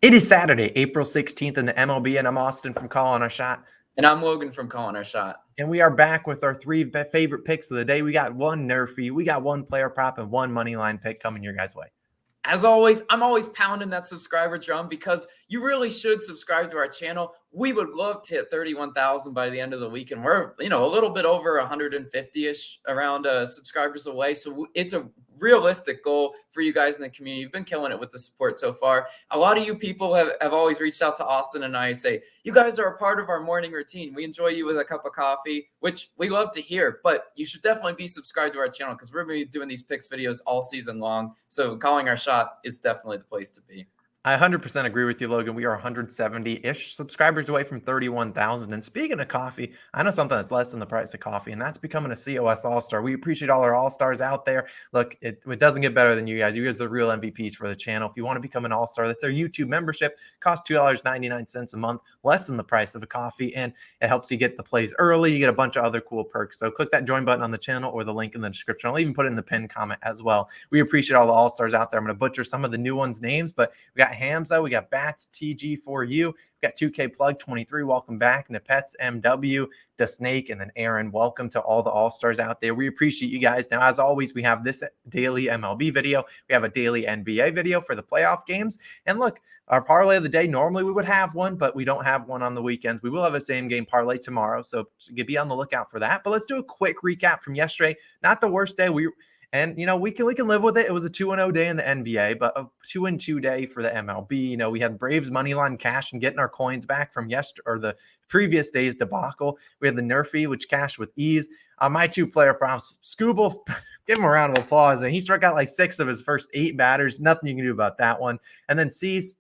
It is Saturday, April 16th in the MLB, and I'm Austin from Calling Our Shot. And I'm Logan from Calling Our Shot. And we are back with our three favorite picks of the day. We got one NRFI, we got one player prop, and one money line pick coming your guys' way. As always, I'm always pounding that subscriber drum because you really should subscribe to our channel. We would love to hit 31,000 by the end of the week, and we're a little bit over 150-ish around subscribers away. So it's a realistic goal for you guys in the community. You've been killing it with the support so far. A lot of you people have always reached out to Austin and I say, you guys are a part of our morning routine. We enjoy you with a cup of coffee, which we love to hear, but you should definitely be subscribed to our channel because we're going to be doing these picks videos all season long. So Calling Our Shot is definitely the place to be. I 100% agree with you, Logan. We are 170-ish subscribers away from 31,000. And speaking of coffee, I know something that's less than the price of coffee, and that's becoming a COS All-Star. We appreciate all our All-Stars out there. Look, it doesn't get better than you guys. You guys are the real MVPs for the channel. If you want to become an All-Star, that's our YouTube membership. It costs $2.99 a month, less than the price of a coffee, and it helps you get the plays early. You get a bunch of other cool perks. So click that join button on the channel or the link in the description. I'll even put it in the pinned comment as well. We appreciate all the All-Stars out there. I'm going to butcher some of the new ones' names, but we got Hamza, we got Bats TG4U, we got 2K Plug 23. Welcome back. Nepets MW, the Snake, and then Aaron. Welcome to all the All-Stars out there. We appreciate you guys. Now, as always, we have this daily MLB video. We have a daily NBA video for the playoff games. And look, our parlay of the day, normally we would have one, but we don't have one on the weekends. We will have a same game parlay tomorrow, so be on the lookout for that. But let's do a quick recap from yesterday. Not the worst day. And, we can live with it. It was a 2-0 day in the NBA, but a 2-2 day for the MLB. We had Braves money line cash and getting our coins back from the previous day's debacle. We had the NRFI, which cashed with ease. My two player props, Scooble, give him a round of applause. And he struck out like 6 of his first 8 batters. Nothing you can do about that one. And then Cease,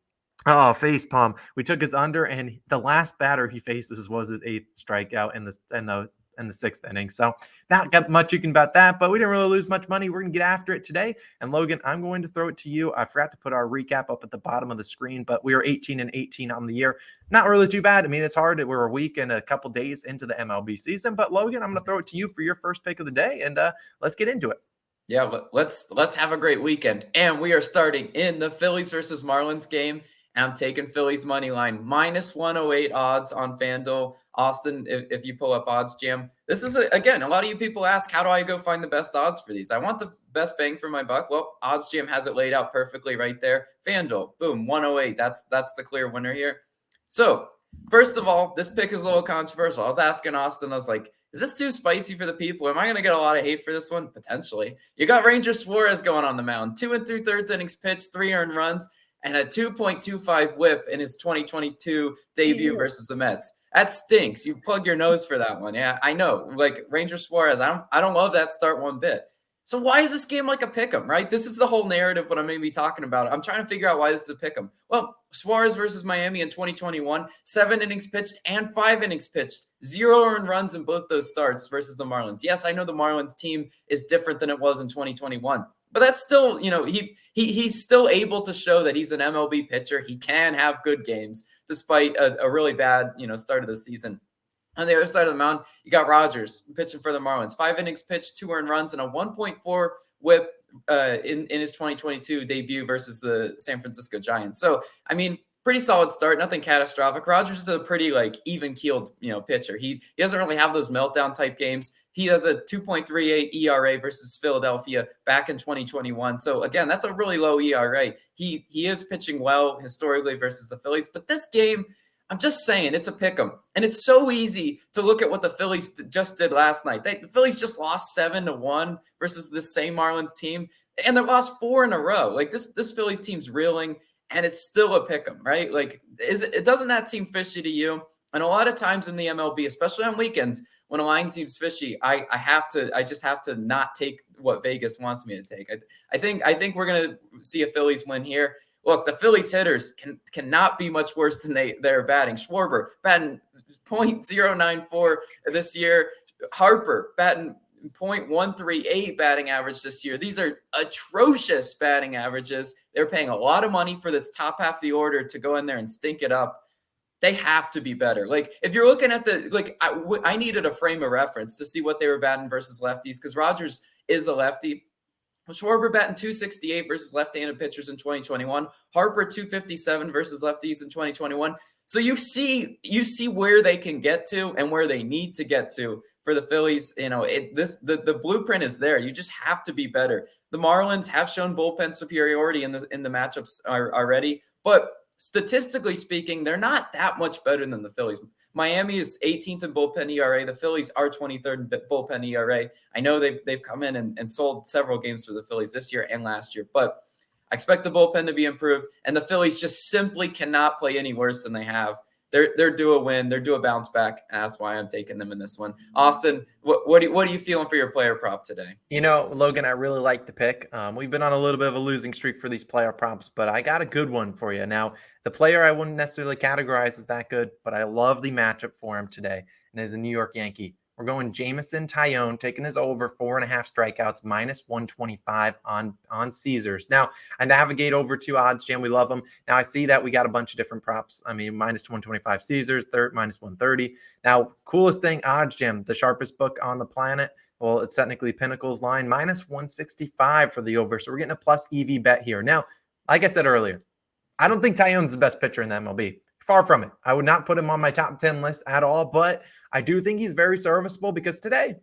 face palm. We took his under, and the last batter he faces was his 8th strikeout in the 6th inning. So not got much you can bet that, but we didn't really lose much money. We're going to get after it today. And Logan, I'm going to throw it to you. I forgot to put our recap up at the bottom of the screen, but we are 18-18 on the year. Not really too bad. I mean, it's hard. We're a week and a couple days into the MLB season, but Logan, I'm going to throw it to you for your first pick of the day, and let's get into it. Yeah, let's have a great weekend. And we are starting in the Phillies versus Marlins game. And I'm taking Phillies money line minus 108 odds on FanDuel. Austin, if you pull up Odds Jam, this is again, a lot of you people ask, how do I go find the best odds for these? I want the best bang for my buck. Well, Odds Jam has it laid out perfectly right there. FanDuel, boom, 108. That's the clear winner here. So first of all, this pick is a little controversial. I was asking Austin, I was like, is this too spicy for the people? Am I going to get a lot of hate for this one? Potentially. You got Ranger Suarez going on the mound. 2 3/3 innings pitched, 3 earned runs, and a 2.25 whip in his 2022 debut versus the Mets. That stinks. You plug your nose for that one. Yeah, I know. Like Ranger Suarez, I don't love that start one bit. So why is this game like a pick'em, right? This is the whole narrative what I'm going to be talking about. I'm trying to figure out why this is a pick'em. Well, Suarez versus Miami in 2021, 7 innings pitched and 5 innings pitched. 0 earned runs in both those starts versus the Marlins. Yes, I know the Marlins team is different than it was in 2021. But that's still, he's still able to show that he's an MLB pitcher. He can have good games despite a really bad, start of the season. On the other side of the mound, you got Rogers pitching for the Marlins. 5 innings pitched, 2 earned runs, and a 1.4 whip in his 2022 debut versus the San Francisco Giants. So, I mean, pretty solid start, nothing catastrophic. Rogers is a pretty even-keeled, pitcher. He doesn't really have those meltdown type games. He has a 2.38 ERA versus Philadelphia back in 2021. So again, that's a really low ERA. He is pitching well historically versus the Phillies, but this game, I'm just saying, it's a pick'em. And it's so easy to look at what the Phillies just did last night. The Phillies just lost 7-1 versus this same Marlins team, and they lost 4 in a row. Like this Phillies team's reeling, and it's still a pick'em, right? Like, doesn't that seem fishy to you? And a lot of times in the MLB, especially on weekends, when a line seems fishy, I just have to not take what Vegas wants me to take. I think we're gonna see a Phillies win here. Look, the Phillies hitters cannot be much worse than they're batting. Schwarber batting .094 this year. Harper batting .138 batting average this year. These are atrocious batting averages. They're paying a lot of money for this top half of the order to go in there and stink it up. They have to be better. Like, if you're looking at I needed a frame of reference to see what they were batting versus lefties, because Rogers is a lefty. Schwarber batting 268 versus left-handed pitchers in 2021. Harper 257 versus lefties in 2021. So you see where they can get to and where they need to get to for the Phillies. The blueprint is there. You just have to be better. The Marlins have shown bullpen superiority in the matchups already, but statistically speaking, they're not that much better than the Phillies. Miami is 18th in bullpen ERA. The Phillies are 23rd in bullpen ERA. I know they've come in and sold several games for the Phillies this year and last year, but I expect the bullpen to be improved, and the Phillies just simply cannot play any worse than they have. They're due a win. They're due a bounce back. And that's why I'm taking them in this one. Austin, what are you feeling for your player prop today? Logan, I really like the pick. We've been on a little bit of a losing streak for these player props, but I got a good one for you. Now, the player I wouldn't necessarily categorize as that good, but I love the matchup for him today, and is a New York Yankee. We're going Jameson Taillon, taking his over 4.5 strikeouts, minus 125 on Caesars. Now, I navigate over to OddsJam. We love them. Now, I see that we got a bunch of different props. I mean, minus 125 Caesars, minus 130. Now, coolest thing, OddsJam, the sharpest book on the planet. Well, it's technically Pinnacle's line, minus 165 for the over. So we're getting a plus EV bet here. Now, like I said earlier, I don't think Taillon's the best pitcher in the MLB. Far from it. I would not put him on my top 10 list at all, but I do think he's very serviceable because today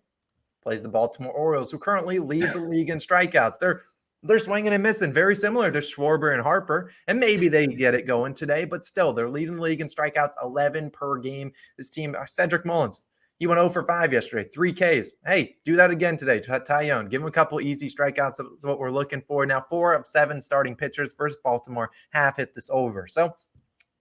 plays the Baltimore Orioles, who currently lead the league in strikeouts. They're swinging and missing, very similar to Schwarber and Harper, and maybe they get it going today, but still, they're leading the league in strikeouts, 11 per game. This team, Cedric Mullins, he went 0 for 5 yesterday, 3 Ks. Hey, do that again today. Taillon, give him a couple easy strikeouts. That's what we're looking for. Now, 4 of 7 starting pitchers versus Baltimore have hit this over. So,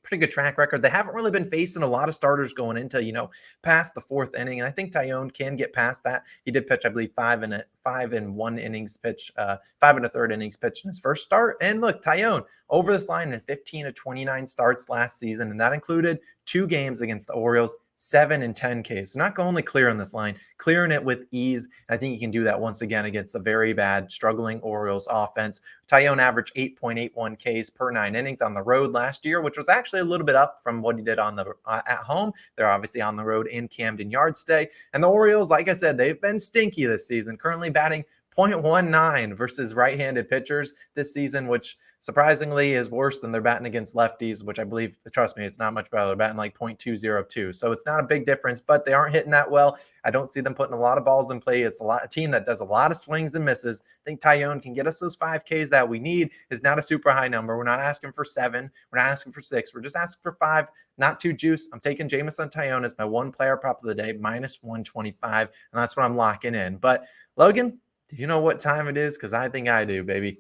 pretty good track record. They haven't really been facing a lot of starters going into, past the 4th inning. And I think Taillon can get past that. He did pitch, I believe, 5 and 1 innings pitch, 5 and a third innings pitch in his first start. And look, Taillon over this line in 15 of 29 starts last season. And that included 2 games against the Orioles, 7 and 10 Ks. So not only clearing this line, clearing it with ease. And I think he can do that once again against a very bad, struggling Orioles offense. Taillon averaged 8.81 Ks per 9 innings on the road last year, which was actually a little bit up from what he did on the at home. They're obviously on the road in Camden Yard stay. And the Orioles, like I said, they've been stinky this season, currently batting .19 versus right-handed pitchers this season, which surprisingly is worse than they're batting against lefties, which I believe, trust me, it's not much better. They're batting like .202. So it's not a big difference, but they aren't hitting that well. I don't see them putting a lot of balls in play. It's a team that does a lot of swings and misses. I think Taillon can get us those 5 Ks that we need. Is not a super high number. We're not asking for 7. We're not asking for 6. We're just asking for 5. Not too juice. I'm taking Jameson Taillon as my one player prop of the day, minus 125, and that's what I'm locking in. But Logan, do you know what time it is? Because I think I do, baby.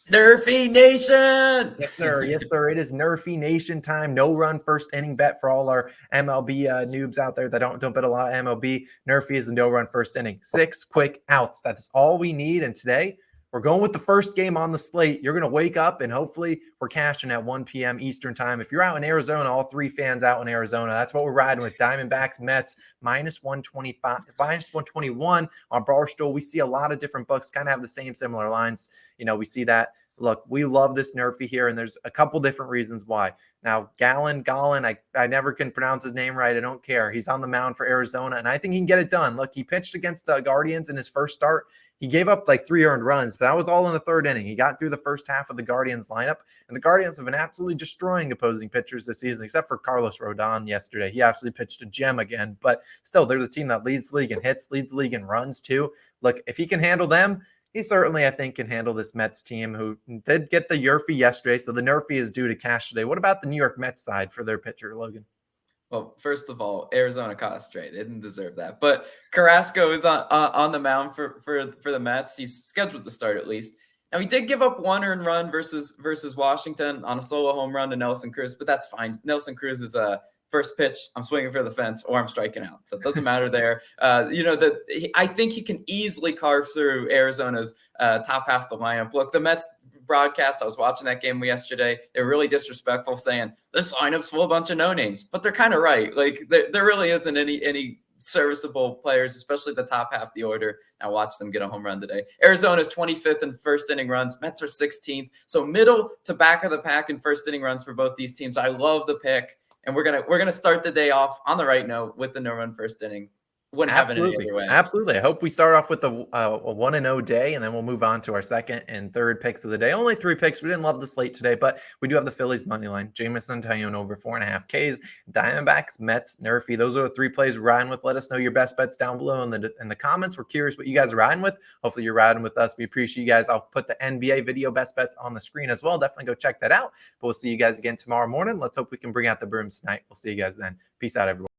Nerfy Nation! Yes, sir. Yes, sir. It is Nerfy Nation time. No run first inning bet for all our MLB noobs out there that don't bet a lot of MLB. Nerfy is a no run first inning. 6 quick outs. That's all we need. And today, we're going with the first game on the slate. You're going to wake up and hopefully we're cashing at 1 p.m. Eastern time. If you're out in Arizona, all 3 fans out in Arizona, that's what we're riding with. Diamondbacks, Mets, minus 125, minus 121 on Barstool. We see a lot of different books kind of have the similar lines. We see that. Look, we love this Nerfy here, and there's a couple different reasons why. Now, Gallon, I never can pronounce his name right. I don't care. He's on the mound for Arizona, and I think he can get it done. Look, he pitched against the Guardians in his first start. He gave up like 3 earned runs, but that was all in the 3rd inning. He got through the first half of the Guardians lineup, and the Guardians have been absolutely destroying opposing pitchers this season, except for Carlos Rodon yesterday. He actually pitched a gem again, but still, they're the team that leads the league in hits, leads the league in runs too. Look, if he can handle them, he certainly, I think, can handle this Mets team, who did get the Nerfy yesterday, so the Nerfy is due to cash today. What about the New York Mets side for their pitcher, Logan? Well, first of all, Arizona caught us straight. They didn't deserve that. But Carrasco is on the mound for the Mets. He's scheduled to start at least. Now, he did give up 1 earned run versus Washington on a solo home run to Nelson Cruz, but that's fine. Nelson Cruz is a first pitch, I'm swinging for the fence or I'm striking out. So it doesn't matter there. I think he can easily carve through Arizona's top half of the lineup. Look, the Mets broadcast, I was watching that game yesterday. They're really disrespectful, saying this lineup's full of a bunch of no names, but they're kind of right. Like there really isn't any serviceable players, especially the top half of the order. Now watch them get a home run today. Arizona's 25th in first inning runs. Mets are 16th. So middle to back of the pack in first inning runs for both these teams. I love the pick. And we're gonna start the day off on the right note with the no run first inning. wouldn't have it any Absolutely. other way. Absolutely. I hope we start off with a 1-0 day, and then we'll move on to our second and third picks of the day. Only 3 picks. We didn't love the slate today, but we do have the Phillies money line. Jameson Taillon over 4.5 Ks. Diamondbacks, Mets, NRFI. Those are the 3 plays we're riding with. Let us know your best bets down below in the comments. We're curious what you guys are riding with. Hopefully you're riding with us. We appreciate you guys. I'll put the NBA video best bets on the screen as well. Definitely go check that out. But we'll see you guys again tomorrow morning. Let's hope we can bring out the brooms tonight. We'll see you guys then. Peace out, everyone.